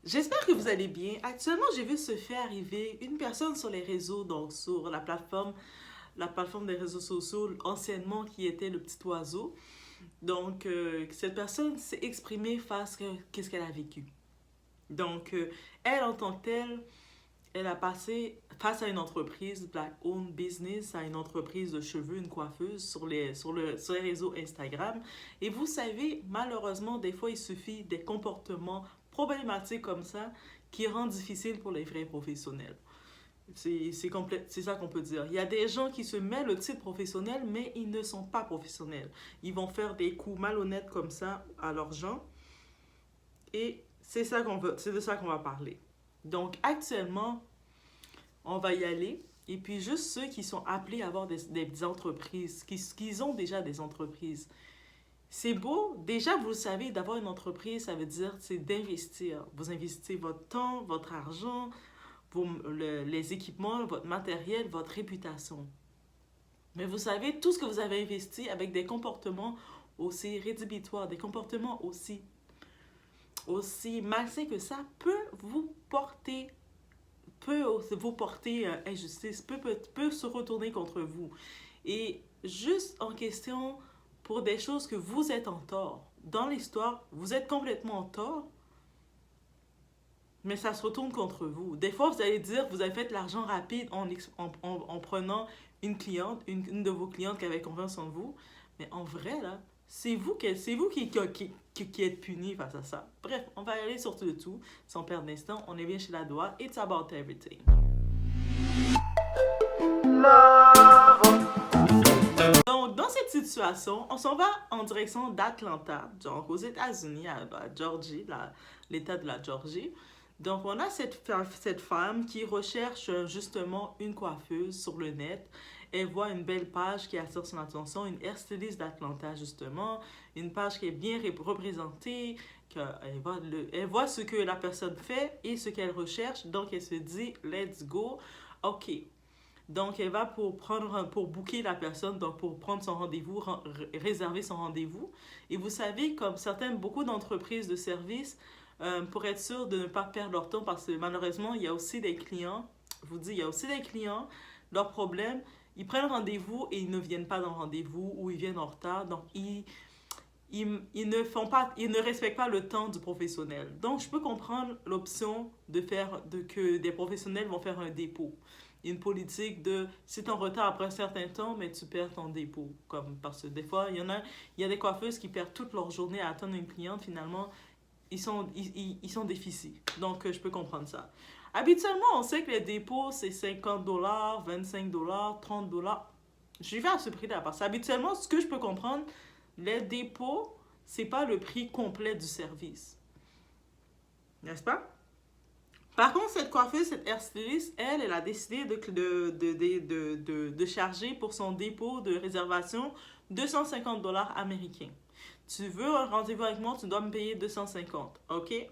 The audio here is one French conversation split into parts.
J'espère que vous allez bien. Actuellement, j'ai vu se faire arriver une personne sur les réseaux, donc sur la plateforme des réseaux sociaux, anciennement qui était le petit oiseau. Donc, cette personne s'est exprimée face à qu'est-ce qu'elle a vécu. Donc, elle, en tant que telle, elle a passé face à une entreprise, Black Owned Business, à une entreprise de cheveux, une coiffeuse sur les réseaux Instagram. Et vous savez, malheureusement, des fois, il suffit des comportements problématiques comme ça qui rendent difficile pour les vrais professionnels. C'est ça qu'on peut dire. Il y a des gens qui se mettent le titre professionnel, mais ils ne sont pas professionnels. Ils vont faire des coups malhonnêtes comme ça à leurs gens. Et c'est de ça qu'on va parler. Donc, actuellement, on va y aller. Et puis, juste ceux qui sont appelés à avoir des entreprises, qui ont déjà des entreprises. C'est beau, déjà, vous le savez, d'avoir une entreprise, ça veut dire, c'est d'investir. Vous investissez votre temps, votre argent, les équipements, votre matériel, votre réputation. Mais vous savez, tout ce que vous avez investi avec des comportements aussi rédhibitoires, des comportements aussi malsains que ça, peut vous porter injustice, peut se retourner contre vous. Et juste en question pour des choses que vous êtes en tort. Dans l'histoire, vous êtes complètement en tort, mais ça se retourne contre vous. Des fois, vous allez dire, vous avez fait l'argent rapide en prenant une de vos clientes qui avait confiance en vous, mais en vrai, là, c'est vous qui êtes puni face à ça. Bref, on va aller sur tout le tout, sans perdre d'instant. On est bien chez la Doua. It's about everything. Donc, dans cette situation, on s'en va en direction d'Atlanta, donc aux États-Unis, à Georgie, l'État de la Georgie. Donc, on a cette femme qui recherche justement une coiffeuse sur le net. Elle voit une belle page qui attire son attention, une hairstylist d'Atlanta justement, une page qui est bien représentée, elle voit ce que la personne fait et ce qu'elle recherche. Donc, elle se dit, let's go, ok. Donc, elle va pour booker la personne, donc pour prendre son rendez-vous, réserver son rendez-vous. Et vous savez, comme beaucoup d'entreprises de services, pour être sûr de ne pas perdre leur temps, parce que malheureusement, il y a aussi des clients, je vous dis, il y a aussi des clients, leur problème, ils prennent rendez-vous et ils ne viennent pas dans le rendez-vous ou ils viennent en retard. Donc, ils ne respectent pas le temps du professionnel. Donc, je peux comprendre l'option que des professionnels vont faire un dépôt. Une politique de si tu es en retard après un certain temps, mais tu perds ton dépôt. Parce que des fois, il y a des coiffeuses qui perdent toute leur journée à attendre une cliente. Finalement, ils sont déficits. Donc, je peux comprendre ça. Habituellement, on sait que les dépôts, c'est 50 $, 25 $, 30 $. Je vais à ce prix-là. Parce que habituellement, ce que je peux comprendre, les dépôts, c'est pas le prix complet du service. N'est-ce pas? Par contre, cette coiffeuse, cette hairstylist, elle a décidé de charger pour son dépôt de réservation 250 $ américains. Tu veux un rendez-vous avec moi, tu dois me payer 250, ok?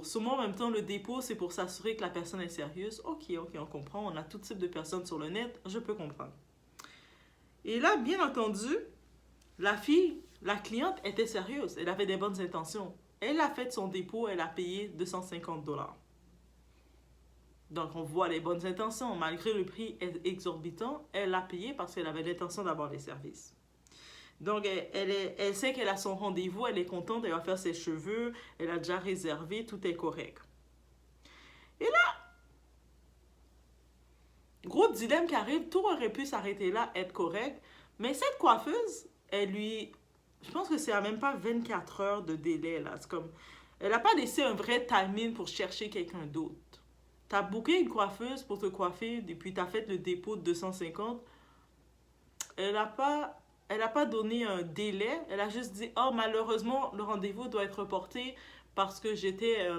Souvent, en même temps, le dépôt, c'est pour s'assurer que la personne est sérieuse. Ok, on comprend. On a tout type de personnes sur le net, je peux comprendre. Et là, bien entendu, la cliente était sérieuse. Elle avait des bonnes intentions. Elle a fait son dépôt, elle a payé 250 $. Donc, on voit les bonnes intentions. Malgré le prix exorbitant, elle a payé parce qu'elle avait l'intention d'avoir les services. Donc, elle sait qu'elle a son rendez-vous, elle est contente, elle va faire ses cheveux, elle a déjà réservé, tout est correct. Et là, gros dilemme qui arrive, tout aurait pu s'arrêter là, être correct, mais cette coiffeuse, je pense que c'est à même pas 24 heures de délai, là. C'est comme, elle n'a pas laissé un vrai timing pour chercher quelqu'un d'autre. T'as booké une coiffeuse pour te coiffer, et puis t'as fait le dépôt de 250. Elle n'a pas donné un délai. Elle a juste dit, oh, malheureusement, le rendez-vous doit être reporté parce que j'étais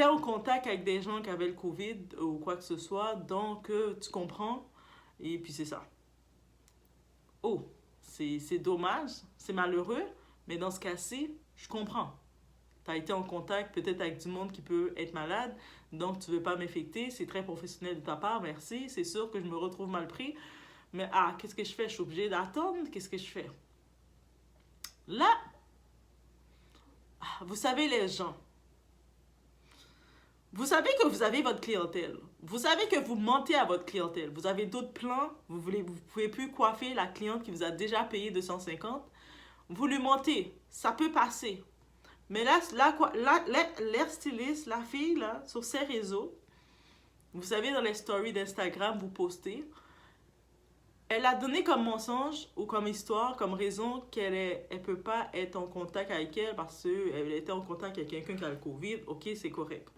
en contact avec des gens qui avaient le COVID ou quoi que ce soit. Donc, tu comprends. Et puis, c'est ça. Oh, c'est dommage, c'est malheureux, mais dans ce cas-ci, je comprends. Tu as été en contact peut-être avec du monde qui peut être malade, donc tu ne veux pas m'infecter, c'est très professionnel de ta part, merci, c'est sûr que je me retrouve mal pris, mais qu'est-ce que je fais? Je suis obligée d'attendre, qu'est-ce que je fais? Là, vous savez les gens, Vous savez que vous avez votre clientèle. Vous savez que vous mentez à votre clientèle. Vous avez d'autres plans. Vous ne pouvez plus coiffer la cliente qui vous a déjà payé 250. Vous lui mentez. Ça peut passer. Mais là, l'air styliste, la fille, là, sur ses réseaux, vous savez, dans les stories d'Instagram, vous postez, elle a donné comme mensonge ou comme histoire, comme raison qu'elle ne peut pas être en contact avec elle parce qu'elle était en contact avec quelqu'un qui a le COVID. Ok, c'est correct.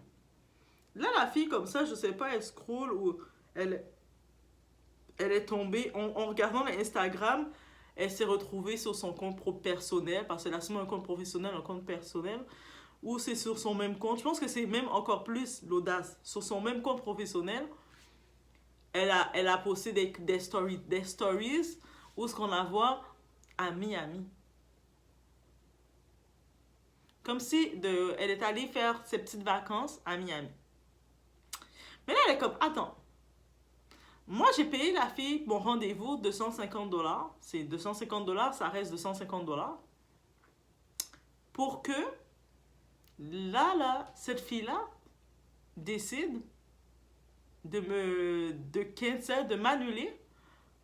Là, la fille, comme ça, je sais pas, elle scroll ou elle, elle est tombée. En regardant l'Instagram, elle s'est retrouvée sur son compte personnel, parce qu'elle a seulement un compte professionnel, un compte personnel, ou c'est sur son même compte. Je pense que c'est même encore plus l'audace. Sur son même compte professionnel, elle a posté des stories où ce qu'on la voit à Miami. Comme si elle est allée faire ses petites vacances à Miami. Mais là, elle est comme, attends, moi, j'ai payé la fille mon rendez-vous 250 $. C'est 250 $, ça reste 250 $. Pour que, cette fille-là décide de m'annuler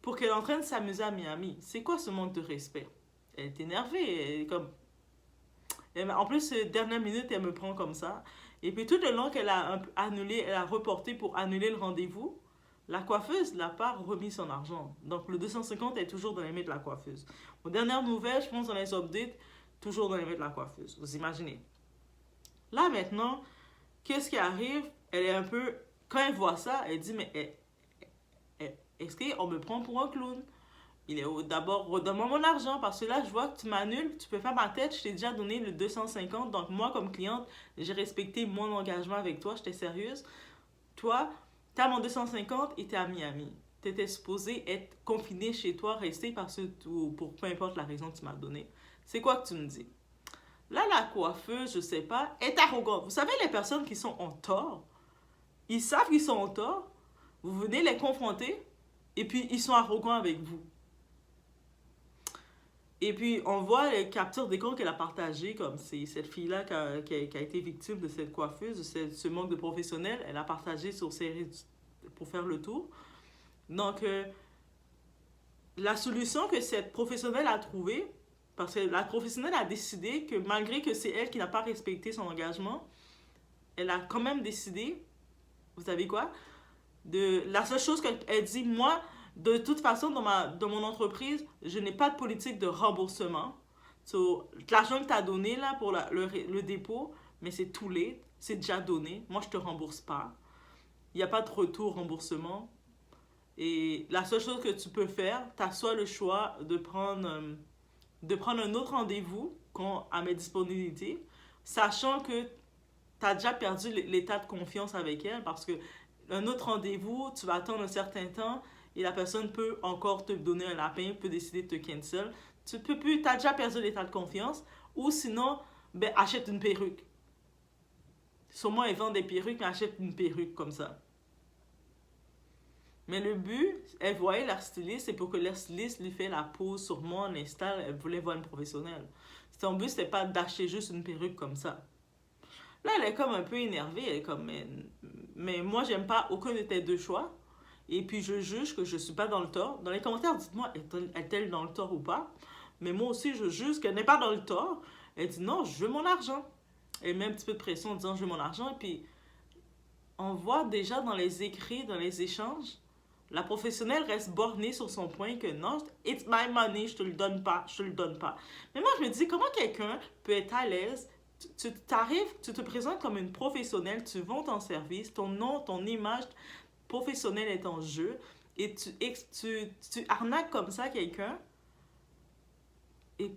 pour qu'elle est en train de s'amuser à Miami. C'est quoi ce manque de respect? Elle est énervée, elle est comme... En plus, dernière minute, elle me prend comme ça. Et puis tout le long qu'elle a annulé, elle a reporté pour annuler le rendez-vous, la coiffeuse n'a pas remis son argent. Donc le 250 est toujours dans les mains de la coiffeuse. Aux dernières nouvelles, je pense dans les updates, toujours dans les mains de la coiffeuse. Vous imaginez. Là maintenant, qu'est-ce qui arrive? Elle est un peu... Quand elle voit ça, elle dit, mais est-ce qu'on me prend pour un clown? Il est d'abord, redonne-moi mon argent parce que là, je vois que tu m'annules, tu peux faire ma tête, je t'ai déjà donné le 250. Donc moi, comme cliente, j'ai respecté mon engagement avec toi, j'étais sérieuse. Toi, t'as mon 250 et t'es à Miami. T'étais supposé être confiné chez toi, rester parce que pour peu importe la raison que tu m'as donnée. C'est quoi que tu me dis? Là, la coiffeuse, je sais pas, est arrogante. Vous savez, les personnes qui sont en tort, ils savent qu'ils sont en tort, vous venez les confronter et puis ils sont arrogants avec vous. Et puis, on voit les captures d'écran qu'elle a partagées, comme c'est cette fille-là qui a été victime de cette coiffeuse, de ce manque de professionnel. Elle a partagé sur ses pour faire le tour. Donc, la solution que cette professionnelle a trouvée, parce que la professionnelle a décidé que malgré que c'est elle qui n'a pas respecté son engagement, elle a quand même décidé, vous savez quoi, la seule chose qu'elle dit, moi, de toute façon, dans mon entreprise, je n'ai pas de politique de remboursement. So, l'argent que tu as donné là, pour le dépôt, mais c'est too late, c'est déjà donné. Moi, je ne te rembourse pas. Il n'y a pas de retour remboursement. Et la seule chose que tu peux faire, tu as soit le choix de prendre un autre rendez-vous à mes disponibilités, sachant que tu as déjà perdu l'état de confiance avec elle parce que un autre rendez-vous, tu vas attendre un certain temps et la personne peut encore te donner un lapin, peut décider de te cancel. Tu peux plus, tu as déjà perdu l'état de confiance ou sinon, ben, achète une perruque. Sûrement, ils vendent des perruques, mais achète une perruque comme ça. Mais le but, elle voyait l'air styliste, c'est pour que l'air styliste lui fait la pose sur moi en installe, elle voulait voir une professionnelle. Son but, c'était pas d'acheter juste une perruque comme ça. Là, elle est comme un peu énervée, elle est comme, mais moi, j'aime pas aucun de tes deux choix. Et puis, je juge que je suis pas dans le tort. Dans les commentaires, dites-moi, est-elle dans le tort ou pas? Mais moi aussi, je juge qu'elle n'est pas dans le tort. Elle dit, non, je veux mon argent. Elle met un petit peu de pression en disant, je veux mon argent. Et puis, on voit déjà dans les écrits, dans les échanges, la professionnelle reste bornée sur son point que non, it's my money, je te le donne pas, je te le donne pas. Mais moi, je me dis, comment quelqu'un peut être à l'aise? Tu te présentes comme une professionnelle, tu vends ton service, ton nom, ton image professionnelle est en jeu, et tu arnaques comme ça quelqu'un, et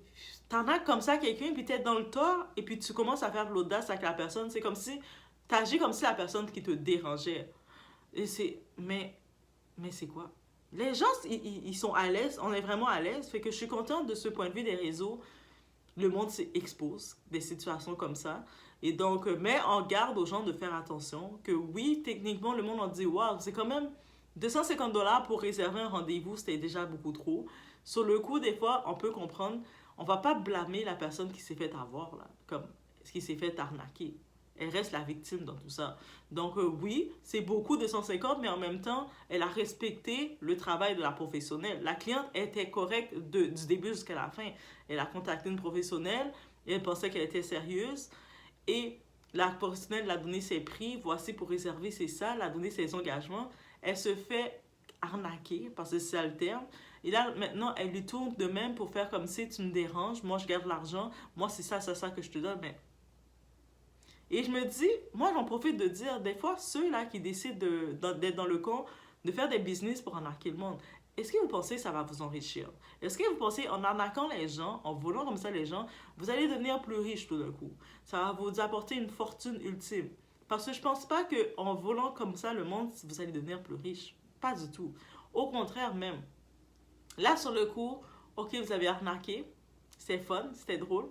t'arnaques comme ça quelqu'un, puis t'es dans le tort, et puis tu commences à faire l'audace avec la personne. C'est comme si, t'agis comme si la personne qui te dérangeait. Et mais c'est quoi? Les gens, ils sont à l'aise, on est vraiment à l'aise, fait que je suis contente de ce point de vue des réseaux. Le monde s'expose des situations comme ça. Et donc, mets en garde aux gens de faire attention. Que oui, techniquement, le monde en dit, waouh, c'est quand même 250 $ pour réserver un rendez-vous, c'était déjà beaucoup trop. Sur le coup, des fois, on peut comprendre, on va pas blâmer la personne qui s'est fait avoir, là, comme ce qui s'est fait arnaquer. Elle reste la victime dans tout ça. Donc oui, c'est beaucoup de 150, mais en même temps, elle a respecté le travail de la professionnelle. La cliente était correcte du début jusqu'à la fin. Elle a contacté une professionnelle, et elle pensait qu'elle était sérieuse, et la professionnelle l'a donné ses prix, voici pour réserver, c'est ça, l'a donné ses engagements. Elle se fait arnaquer, parce que c'est ça le terme. Et là, maintenant, elle lui tourne de même pour faire comme si tu me déranges, moi je garde l'argent, moi c'est ça que je te donne, mais... Et je me dis, moi j'en profite de dire, des fois, ceux-là qui décident d'être dans le con, de faire des business pour arnaquer le monde, est-ce que vous pensez que ça va vous enrichir? Est-ce que vous pensez, en arnaquant les gens, en volant comme ça les gens, vous allez devenir plus riche tout d'un coup? Ça va vous apporter une fortune ultime. Parce que je pense pas qu'en volant comme ça le monde, vous allez devenir plus riche. Pas du tout. Au contraire même. Là, sur le coup, ok, vous avez arnaqué, c'était fun, c'était drôle,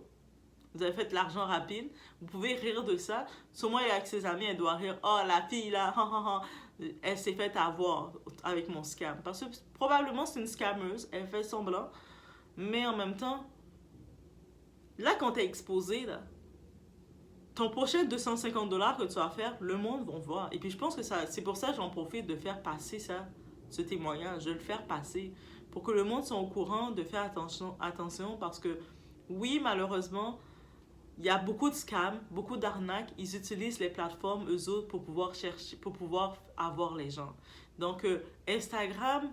vous avez fait de l'argent rapide, vous pouvez rire de ça. Sûrement, elle est avec ses amis, elle doit rire. Oh, la fille là, elle s'est fait avoir avec mon scam. Parce que probablement, c'est une scammeuse, elle fait semblant. Mais en même temps, là, quand t'es exposé, là, ton prochain 250 $ que tu vas faire, le monde va voir. Et puis, je pense que c'est pour ça que j'en profite de faire passer ça, ce témoignage, de le faire passer. Pour que le monde soit au courant, de faire attention parce que, oui, malheureusement, il y a beaucoup de scams, beaucoup d'arnaques. Ils utilisent les plateformes, eux autres, pour pouvoir chercher, pour pouvoir avoir les gens. Donc, Instagram,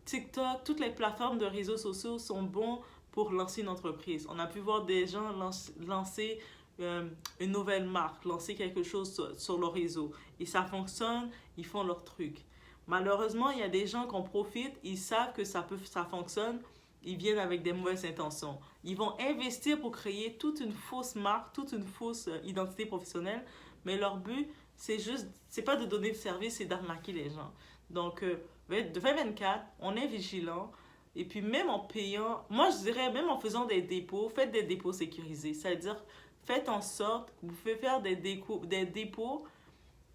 TikTok, toutes les plateformes de réseaux sociaux sont bons pour lancer une entreprise. On a pu voir des gens lancer une nouvelle marque, lancer quelque chose sur leur réseau. Et ça fonctionne, ils font leur truc. Malheureusement, il y a des gens qui en profitent, ils savent que ça fonctionne, ils viennent avec des mauvaises intentions. Ils vont investir pour créer toute une fausse marque, toute une fausse identité professionnelle, mais leur but, c'est pas de donner le service, c'est d'arnaquer les gens. Donc, de 2024, on est vigilant. Et puis, même en payant, moi je dirais, même en faisant des dépôts, faites des dépôts sécurisés. C'est-à-dire, faites en sorte que vous pouvez faire des dépôts,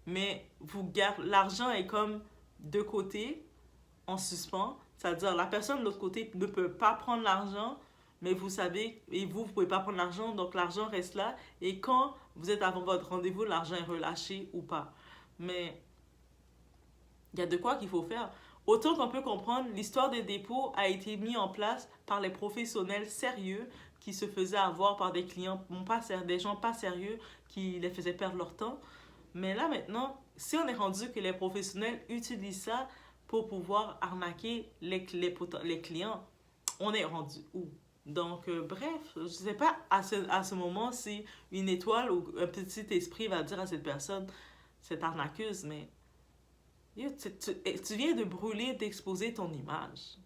mais l'argent est comme de côté, en suspens. C'est-à-dire, la personne de l'autre côté ne peut pas prendre l'argent, mais vous savez, et vous ne pouvez pas prendre l'argent, donc l'argent reste là. Et quand vous êtes avant votre rendez-vous, l'argent est relâché ou pas. Mais il y a de quoi qu'il faut faire. Autant qu'on peut comprendre, l'histoire des dépôts a été mise en place par les professionnels sérieux qui se faisaient avoir par des clients, des gens pas sérieux qui les faisaient perdre leur temps. Mais là maintenant, si on est rendu que les professionnels utilisent ça pour pouvoir arnaquer les clients, on est rendu où? Donc, bref, je ne sais pas à ce moment si une étoile ou un petit esprit va dire à cette personne, cette arnaqueuse, mais tu viens de brûler, d'exposer ton image.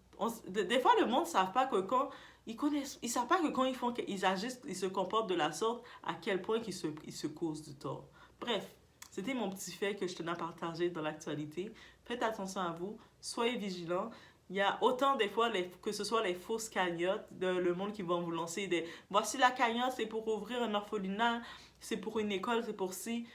Des fois, le monde ne savent pas que quand ils savent pas que quand ils agissent, ils se comportent de la sorte, à quel point ils se causent du tort. Bref, c'était mon petit fait que je tenais à partager dans l'actualité. Faites attention à vous, soyez vigilants. Il y a autant des fois que ce soit les fausses cagnottes, le monde qui vont vous lancer des... Voici la cagnotte, c'est pour ouvrir un orphelinat, c'est pour une école, c'est pour ci.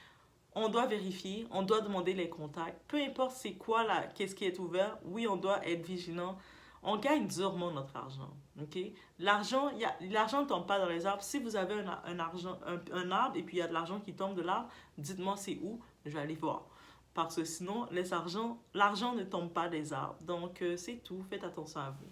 On doit vérifier, on doit demander les contacts. Peu importe c'est quoi là, qu'est-ce qui est ouvert, oui, on doit être vigilant. On gagne durement notre argent, ok? L'argent ne tombe pas dans les arbres. Si vous avez un arbre et puis il y a de l'argent qui tombe de l'arbre, dites-moi c'est où, je vais aller voir. Parce que sinon, l'argent ne tombe pas des arbres. Donc, c'est tout. Faites attention à vous.